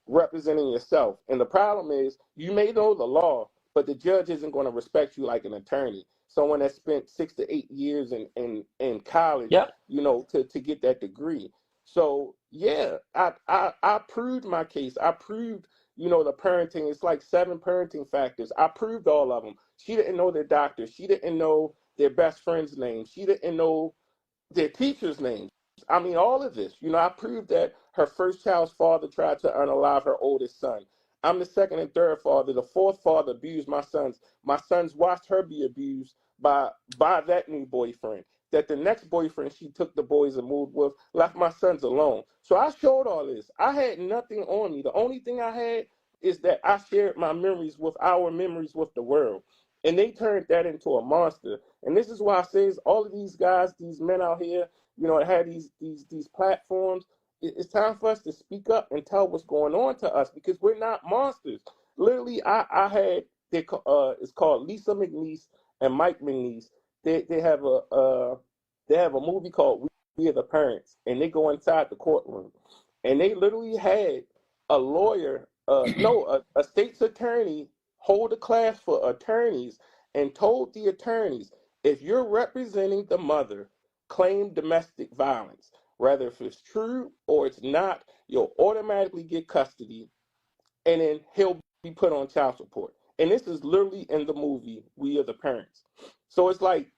representing yourself. And the problem is you may know the law, but the judge isn't going to respect you like an attorney. Someone that spent 6 to 8 years in college, Yep. to get that degree. So yeah, I proved my case. I proved, the parenting. It's like 7 parenting factors. I proved all of them. She didn't know their doctor. She didn't know their best friend's name. She didn't know their teachers' names. I mean, all of this. I proved that her first child's father tried to unalive her oldest son. I'm the second and third father. The fourth father abused my sons. My sons watched her be abused by that new boyfriend. That the next boyfriend she took the boys and moved with left my sons alone. So I showed all this. I had nothing on me. The only thing I had is that I shared my memories with our memories with the world. And they turned that into a monster. And this is why I say all of these guys, these men out here, that have these platforms. It's time for us to speak up and tell what's going on to us because we're not monsters. Literally, I had it's called Lisa McNeese and Mike McNeese. They have a movie called We Are the Parents, and they go inside the courtroom, and they literally had a lawyer, no, a state's attorney hold a class for attorneys and told the attorneys, if you're representing the mother, claim domestic violence. Whether if it's true or it's not, you'll automatically get custody, and then he'll be put on child support. And this is literally in the movie We Are the Parents. So it's like,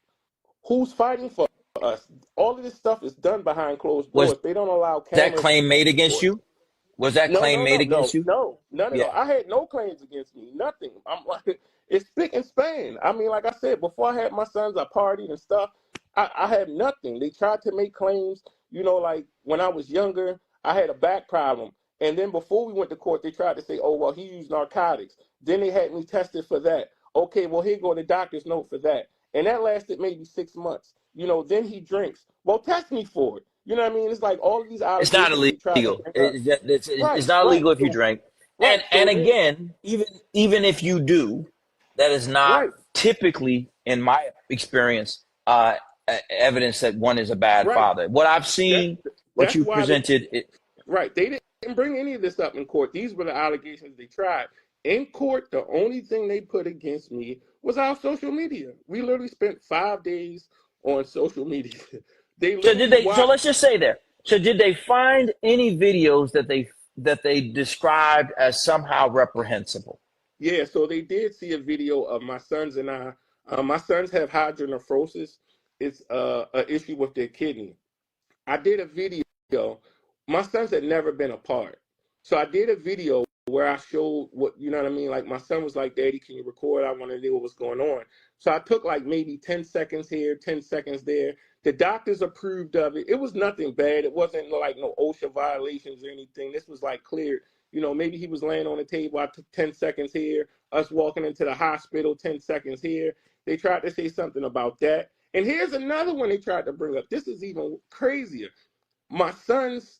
who's fighting for us? All of this stuff is done behind closed Was doors. They don't allow that cameras claim made in against court. you? Was that No, claim no, made no, against no, you? no, none at all. Yeah. I had no claims against me, nothing. I'm like, it's spick and span. I mean, like I said, before I had my sons, I partied and stuff. I had nothing. They tried to make claims, like when I was younger, I had a back problem. And then before we went to court, they tried to say, oh, well, he used narcotics. Then they had me tested for that. Okay, well, here go the doctor's note for that. And that lasted maybe 6 months. Then he drinks. Well, test me for it. You know what I mean? It's like all of these It's not allegations they tried to illegal. bring up. It's Right, not right. illegal if you So drink. And right. and So then again, even if you do, that is not right, typically, in my experience, evidence that one is a bad right. father. What I've That seen, what that's you why they presented, right. They didn't bring any of this up in court. These were the allegations they tried. In court, the only thing they put against me was our social media. We literally spent 5 days on social media. They so did literally they? So watched. let's just say there. So did they find any videos that they described as somehow reprehensible? Yeah, so they did see a video of my sons and I. My sons have hydronephrosis. It's an issue with their kidney. I did a video. My sons had never been apart. So I did a video where I showed what, you know what I mean? Like my son was like, Daddy, can you record? I want to know what's going on. So I took like maybe 10 seconds here, 10 seconds there. The doctors approved of it. It was nothing bad. It wasn't like no OSHA violations or anything. This was like cleared. Maybe he was laying on the table. I took 10 seconds here. Us walking into the hospital, 10 seconds here. They tried to say something about that. And here's another one they tried to bring up. This is even crazier. My sons,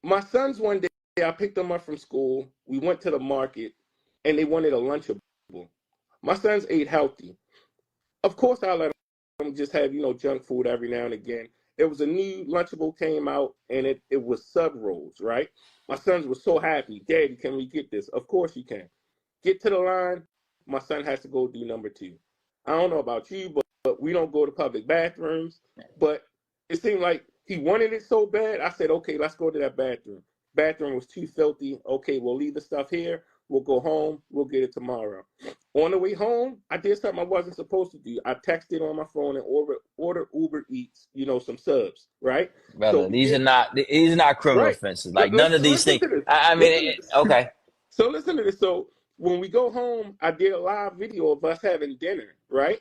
my sons one day, I picked them up from school. We went to the market and they wanted a Lunchable. My sons ate healthy. Of course, I let them just have, junk food every now and again. There was a new Lunchable came out and it was sub rolls, right? My sons were so happy. Daddy, can we get this? Of course you can. Get to the line. My son has to go do number two. I don't know about you, but we don't go to public bathrooms. But it seemed like he wanted it so bad. I said, okay, let's go to that bathroom. Bathroom was too filthy. Okay, we'll leave the stuff here. We'll go home. We'll get it tomorrow. On the way home, I did something I wasn't supposed to do. I texted on my phone and order Uber Eats, some subs, right? So Brother, we these are did not criminal right. offenses. Like none of Listen, these listen things. to this. I mean, Listen to this. okay. So listen to this. So when we go home, I did a live video of us having dinner, right?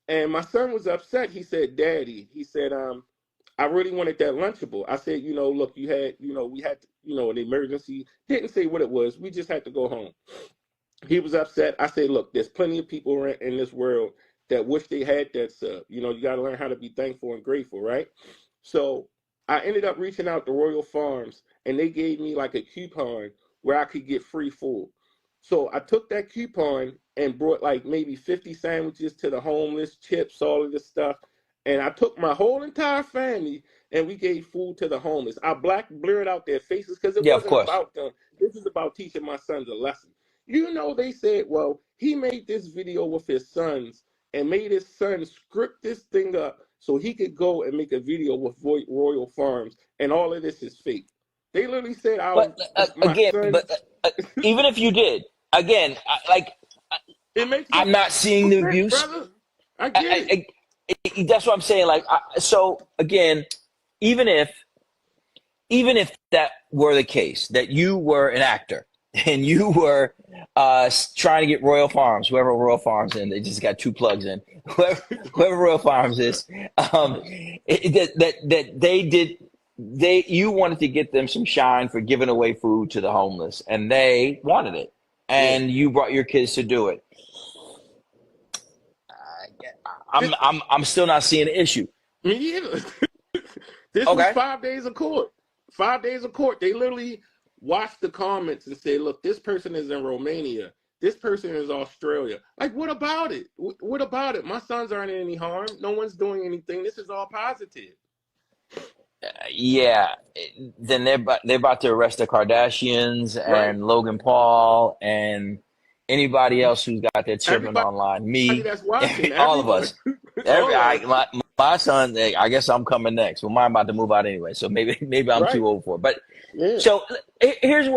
And my son was upset. He said, "Daddy," he said, I really wanted that Lunchable. I said, look, you had, we had, an emergency. Didn't say what it was. We just had to go home. He was upset. I said, look, there's plenty of people in this world that wish they had that sub. You got to learn how to be thankful and grateful, right? So I ended up reaching out to Royal Farms, and they gave me like a coupon where I could get free food. So I took that coupon and brought like maybe 50 sandwiches to the homeless, chips, all of this stuff. And I took my whole entire family and we gave food to the homeless. I blurred out their faces because it Yeah, of wasn't course. about them. This is about teaching my sons a lesson. They said, well, he made this video with his sons and made his son script this thing up so he could go and make a video with Royal Farms, and all of this is fake. They literally said, But my son, even if you did, again, it makes no I'm not seeing the sense, abuse. brother. I get it. That's what I'm saying. So again, even if that were the case, that you were an actor and you were trying to get Royal Farms, whoever Royal Farms in, they just got two plugs in, whoever Royal Farms is, that they did, you wanted to get them some shine for giving away food to the homeless, and they wanted it, Yeah. and you brought your kids to do it. I'm still not seeing an issue. Me either. This was Okay. 5 days of court. 5 days of court. They literally watched the comments and said, look, this person is in Romania. This person is Australia. Like, what about it? What about it? My sons aren't in any harm. No one's doing anything. This is all positive. Yeah, then they're about to arrest the Kardashians Right? and Logan Paul and anybody else who's got their children Everybody online. Me, that's watching, all of everyone. us. Every All of us. my son, I guess I'm coming next. Well, mine about to move out anyway, so maybe I'm Right. too old for it. But Yeah. so here's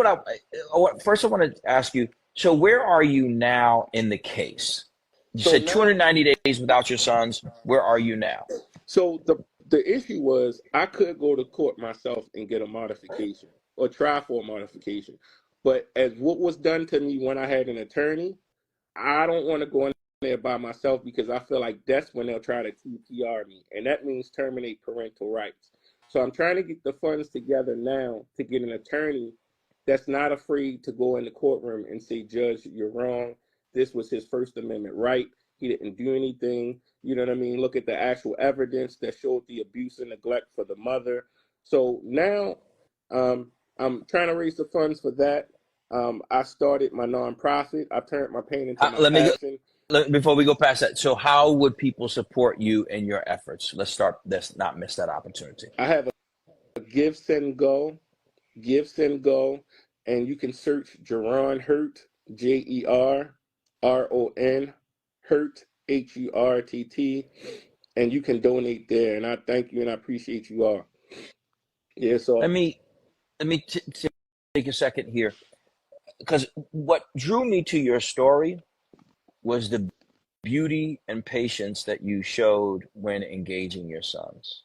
first I want to ask you. So where are you now in the case? You So said now 290 days without your sons. Where are you now? So the issue was I could go to court myself and get a modification or try for a modification. But as what was done to me when I had an attorney, I don't want to go in there by myself because I feel like that's when they'll try to TPR me. And that means terminate parental rights. So I'm trying to get the funds together now to get an attorney that's not afraid to go in the courtroom and say, Judge, you're wrong. This was his First Amendment right. He didn't do anything. You know what I mean? Look at the actual evidence that showed the abuse and neglect for the mother. So now I'm trying to raise the funds for that. I started my nonprofit. I turned my pain into my Let me go. passion. Before we go past that, so how would people support you in your efforts? Let's not miss that opportunity. I have a Give, Send, Go, Give, Send, Go, and you can search Jerron Hurtt, Jerron, Hurtt, Hurtt, and you can donate there. And I thank you and I appreciate you all. Yeah, Let so me take a second here, because what drew me to your story was the beauty and patience that you showed when engaging your sons.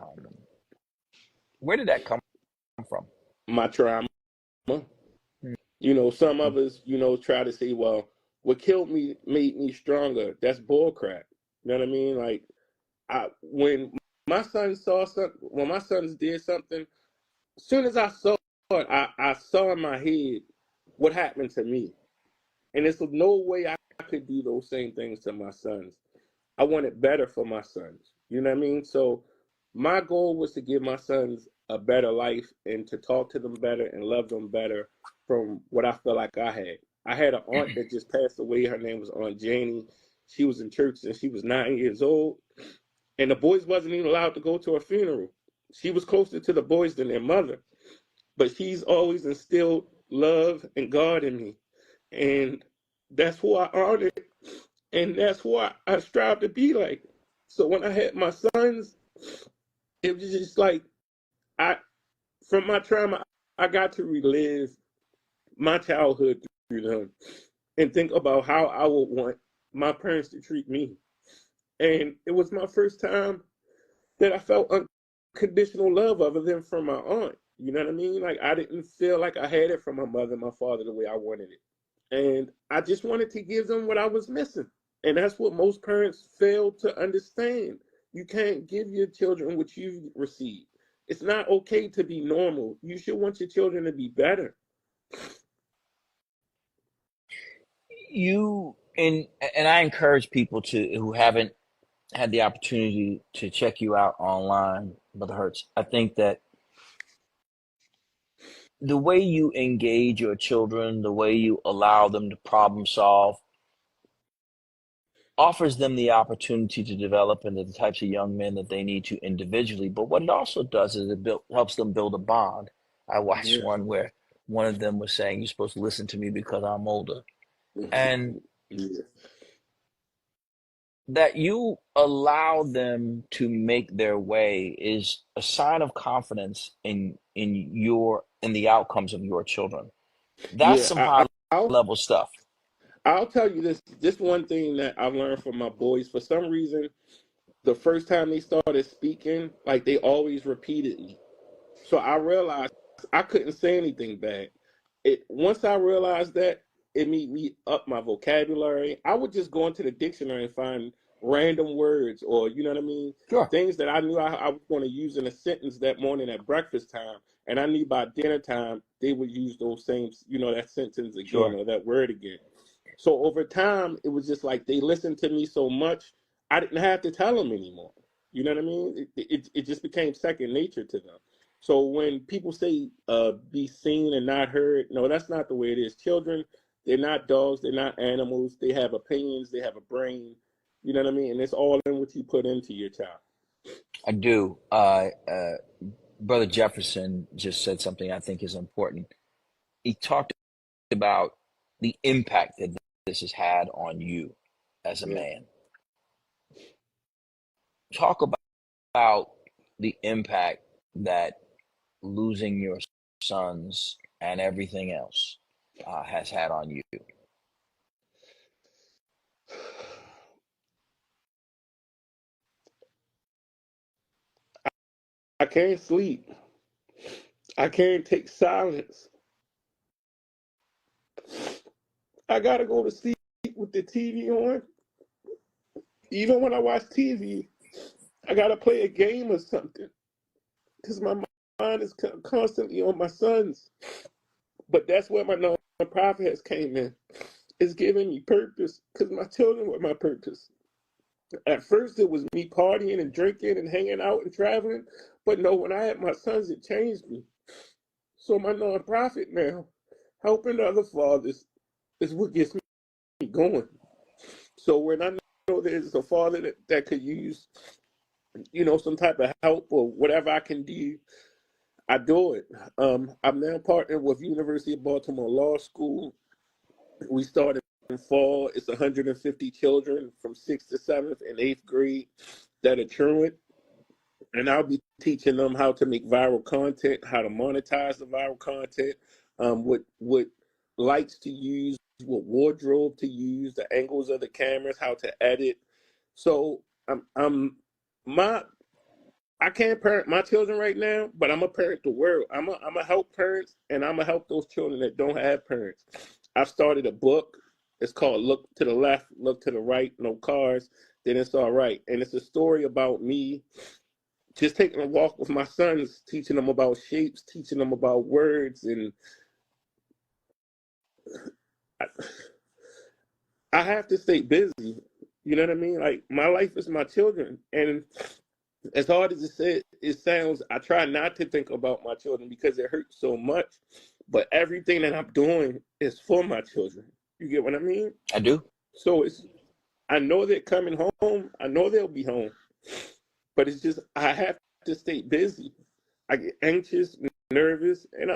Um, where did that come from? my trauma. Some of us, try to say, well, what killed me made me stronger. That's bull crap. You know what I mean? Like, when when my sons did something, as soon as I saw it, I saw in my head what happened to me. And there's no way I could do those same things to my sons. I wanted better for my sons. You know what I mean? So my goal was to give my sons a better life and to talk to them better and love them better from what I feel like I had. I had an aunt that just passed away. Her name was Aunt Janie. She was in church and she was 9 years old. And the boys wasn't even allowed to go to her funeral. She was closer to the boys than their mother. But she's always instilled love and God in me. And that's who I honored. And that's who I strive to be like. So when I had my sons, it was just like I from my trauma, I got to relive my childhood through them and think about how I would want my parents to treat me. And it was my first time that I felt unconditional love other than from my aunt. You know what I mean? Like I didn't feel like I had it from my mother and my father the way I wanted it. And I just wanted to give them what I was missing. And that's what most parents fail to understand. You can't give your children what you received. It's not okay to be normal. You should want your children to be better. You and I encourage people to who haven't had the opportunity to check you out online, Brother Hertz. I think that the way you engage your children, the way you allow them to problem solve, offers them the opportunity to develop into the types of young men that they need to individually. But what it also does is helps them build a bond. I watched Yes. one where one of them was saying, "You're supposed to listen to me because I'm older," and Yes. that you allow them to make their way is a sign of confidence in the outcomes of your children. That's Yeah. some high I'll level stuff. I'll tell you this. This one thing that I've learned from my boys. For some reason, the first time they started speaking, like they always repeated me. So I realized I couldn't say anything bad. It once I realized that, it made me up my vocabulary. I would just go into the dictionary and find random words, or you know what I mean, Sure, things that I knew I was going to use in a sentence that morning at breakfast time, and I knew by dinner time they would use those same, that sentence again sure. or that word again. So over time, it was just like they listened to me so much, I didn't have to tell them anymore. You know what I mean? It just became second nature to them. So when people say be seen and not heard, no, that's not the way it is. Children, they're not dogs, they're not animals. They have opinions, they have a brain. You know what I mean? And it's all in what you put into your child. I do. Brother Jefferson just said something I think is important. He talked about the impact that this has had on you as a Yeah. man. Talk about the impact that losing your sons and everything else has had on you. I can't sleep. I can't take silence. I gotta go to sleep with the TV on. Even when I watch TV, I gotta play a game or something because my mind is constantly on my sons. But that's where my nonprofit has came in. It's giving me purpose because my children were my purpose. At first, it was me partying and drinking and hanging out and traveling. But no, when I had my sons, it changed me. So my nonprofit now, helping other fathers, is what gets me going. So when I know there's a father that could use, some type of help or whatever I can do, I do it. I'm now partnered with University of Baltimore Law School. We started in fall. It's 150 children from 6th to 7th and 8th grade that are truant. And I'll be teaching them how to make viral content, how to monetize the viral content, what lights to use, what wardrobe to use, the angles of the cameras, how to edit. So I'm my I can't parent my children right now, but I'm a parent the world. I'm a help parents, and I'm a help those children that don't have parents. I've started a book. It's called "Look to the Left, Look to the Right, No Cars, Then It's All Right," and it's a story about me just taking a walk with my sons, teaching them about shapes, teaching them about words, and I, I have to stay busy. You know what I mean? Like my life is my children, and as hard as it sounds, I try not to think about my children because it hurts so much. But everything that I'm doing is for my children. You get what I mean? I do. So I know they're coming home. I know they'll be home. But it's just I have to stay busy. I get anxious, nervous, and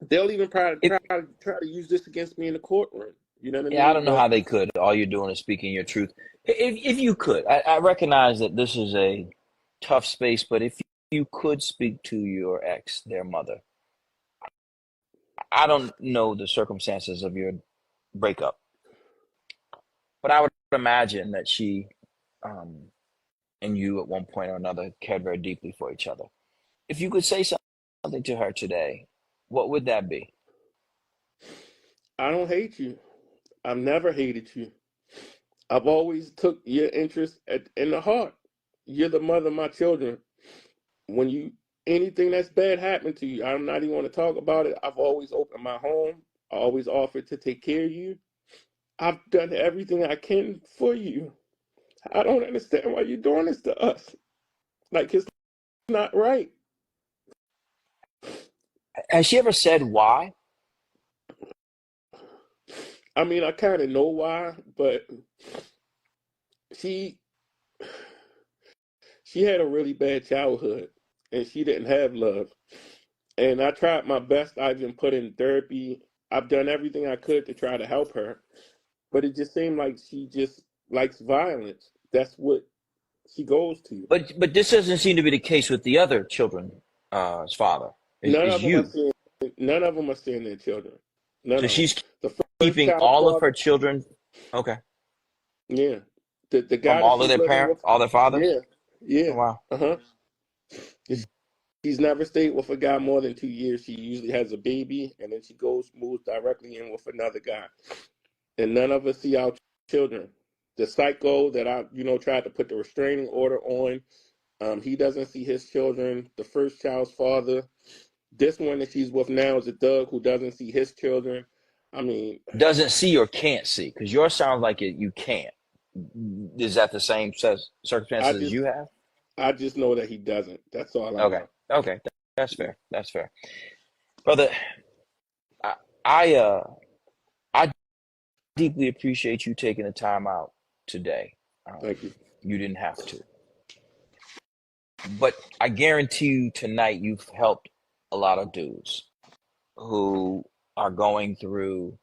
they'll even If try to use this against me in the courtroom. You know what I Yeah, I mean? don't know But how they could. All you're doing is speaking your truth. If you could, I recognize that this is a tough space, but if you could speak to your ex, their mother, I don't know the circumstances of your breakup, but I would imagine that she um, and you at one point or another cared very deeply for each other. If you could say something to her today, what would that be? I don't hate you. I've never hated you. I've always took your interest in the heart. You're the mother of my children. When you anything that's bad happened to you, I'm not even want to talk about it. I've always opened my home. I always offered to take care of you. I've done everything I can for you. I don't understand why you're doing this to us. Like, it's not right. Has she ever said why? I mean, I kind of know why, but she she had a really bad childhood, and she didn't have love. And I tried my best. I've been put in therapy. I've done everything I could to try to help her, but it just seemed like she just likes violence. That's what she goes to. But this doesn't seem to be the case with the other children. His father None is of them are you. seeing. None of them are seeing their children. None So of them. she's The first keeping child all of her father, children, okay, yeah. The from guy that all of she's their living parents, with, all their fathers. yeah, yeah. Oh, wow. Uh-huh. She's never stayed with a guy more than 2 years. She usually has a baby, and then she moves directly in with another guy. And none of us see our children. The psycho that tried to put the restraining order on, he doesn't see his children. The first child's father, this one that she's with now is a thug who doesn't see his children. I mean, Doesn't see or can't see, because yours sounds like you can't. Is that the same I circumstances as just, you have? I just know that he doesn't. That's all I Okay, know. okay, that's fair. That's fair, brother. I I, I deeply appreciate you taking the time out today. Thank you. You didn't have to, but I guarantee you tonight you've helped a lot of dudes who are going through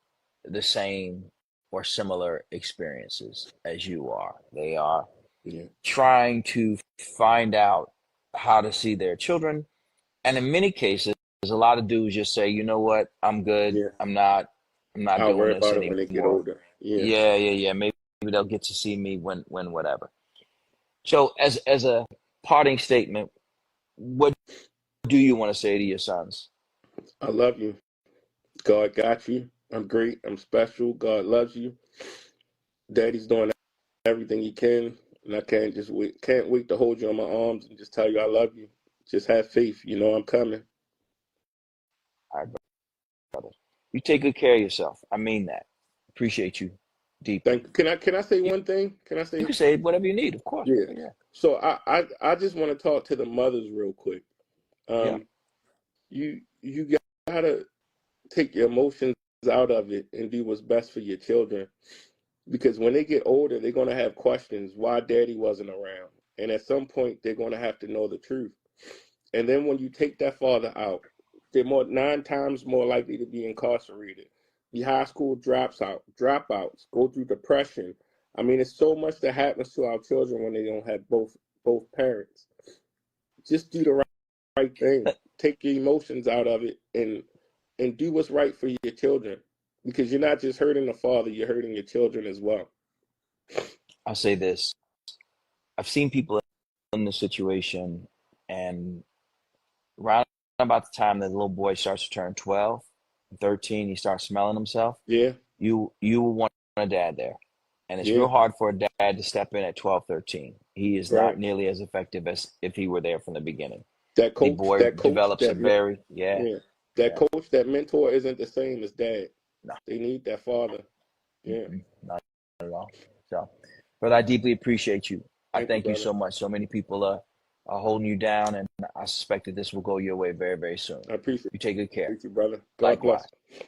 the same or similar experiences as you are. They are Yeah, trying to find out how to see their children. And in many cases, a lot of dudes just say, you know what, I'm good. yeah. I'm not I'll doing worry this about it when they get anymore. older. Yeah. Yeah. Maybe they'll get to see me when whatever. So as a parting statement, what do you want to say to your sons? I love you. God got you. I'm great. I'm special. God loves you. Daddy's doing everything he can, and I can't wait to hold you in my arms and just tell you I love you. Just have faith. You know I'm coming. All right, brother. You take good care of yourself. I mean that. Appreciate you deeply. Thank you. Can I say You, one thing? Can I you say can say whatever you need, of course. yeah? Yeah. So I just want to talk to the mothers real quick. Yeah. Um, you gotta take your emotions out of it and do what's best for your children, because when they get older, they're gonna have questions why daddy wasn't around, and at some point they're gonna have to know the truth. And then when you take that father out, they're 9 times more likely to be incarcerated. The high school dropouts, go through depression. I mean, it's so much that happens to our children when they don't have both parents. Just do the right thing. Take your emotions out of it and do what's right for your children. Because you're not just hurting the father, you're hurting your children as well. I'll say this. I've seen people in this situation, and around about the time that the little boy starts to turn 12, 13, he starts smelling himself. Yeah, You will want a dad there. And it's yeah, real hard for a dad to step in at 12, 13. He is not right. nearly as effective as if he were there from the beginning. That The coach, boy that coach, develops a very, yeah, yeah, that yeah, coach, that mentor isn't the same as dad. no, They need that father. Yeah. not at all. So, but I deeply appreciate you. I Thank you, thank you brother. so much. So many people are holding you down, and I suspect that this will go your way very, very soon. I appreciate You take good care. you, brother. God Likewise. bless.